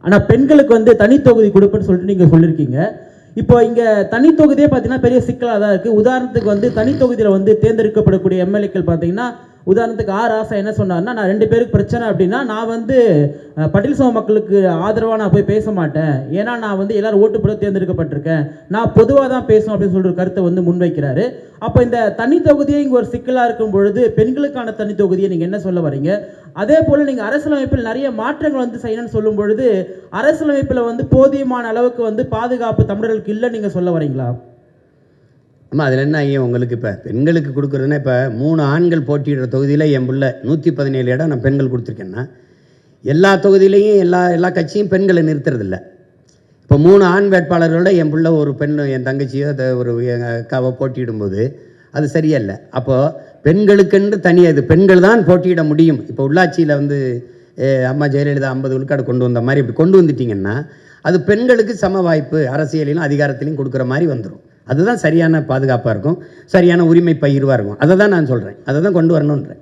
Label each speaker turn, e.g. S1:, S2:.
S1: ஆனால் பெண்களுக்கு வந்து தனி தொகுதி கொடுப்பேன்னு சொல்லிட்டு நீங்கள் சொல்லியிருக்கீங்க. இப்போ இங்கே தனி தொகுதியே பார்த்தீங்கன்னா பெரிய சிக்கலாக தான் இருக்குது. உதாரணத்துக்கு வந்து தனி தொகுதியில் வந்து தேர்ந்தெடுக்கப்படக்கூடிய எம்எல்ஏக்கள் பார்த்தீங்கன்னா, உதாரணத்துக்கு ராசா என்ன சொன்னார்னா, நான் 2 பேருக்கு பிரச்சனை அப்படின்னா நான் வந்து பட்டியல் சமூக மக்களுக்கு ஆதரவாக நான் போய் பேச மாட்டேன், ஏன்னா நான் வந்து எல்லாரும் ஓட்டு போட தேர்ந்தெடுக்கப்பட்டிருக்கேன், நான் பொதுவாக தான் பேசும் அப்படின்னு சொல்கிற கருத்தை வந்து முன்வைக்கிறாரு. அப்போ இந்த தனி தொகுதியை இங்கே ஒரு சிக்கலாக இருக்கும் பொழுது பெண்களுக்கான தனி தொகுதியை நீங்கள் என்ன சொல்ல வரீங்க? அதே போல் நீங்கள் அரசியலமைப்பில் நிறைய மாற்றங்கள் வந்து செய்யணும்னு சொல்லும் பொழுது அரசியலமைப்பில் வந்து போதியமான அளவுக்கு வந்து பாதுகாப்பு தமிழர்களுக்கு இல்லைன்னு நீங்கள் சொல்ல வரீங்களா?
S2: ஆமாம், அதில் என்ன ஐயா உங்களுக்கு இப்போ பெண்களுக்கு கொடுக்குறதுன்னா, இப்போ 3 ஆண்கள் போட்டியிடுற தொகுதியில் என் பிள்ளை 117 இடம் நான் பெண்கள் கொடுத்துருக்கேன்னா, எல்லா தொகுதியிலையும் எல்லா கட்சியும் பெண்களை நிறுத்துறதில்ல. இப்போ 3 ஆண் வேட்பாளர்களோட என் பிள்ளை ஒரு பெண், என் தங்கச்சியோ ஒரு எங்கள் அக்காவோ போட்டியிடும்போது அது சரியில்லை. அப்போது பெண்களுக்கென்று தனியாக இது பெண்கள் தான் போட்டியிட முடியும். இப்போ உள்ளாட்சியில் வந்து அம்மா ஜெயலலிதா 50 விழுக்காடு கொண்டு வந்த மாதிரி இப்படி கொண்டு வந்துட்டிங்கன்னா, அது பெண்களுக்கு சம வாய்ப்பு அரசியலிலும் அதிகாரத்திலையும் கொடுக்குற மாதிரி வந்துடும். அதுதான் சரியான பாதுகாப்பாக இருக்கும், சரியான உரிமை பகிர்வாக இருக்கும். அதை தான் நான் சொல்கிறேன், அதை தான் கொண்டு வரணுன்றேன்.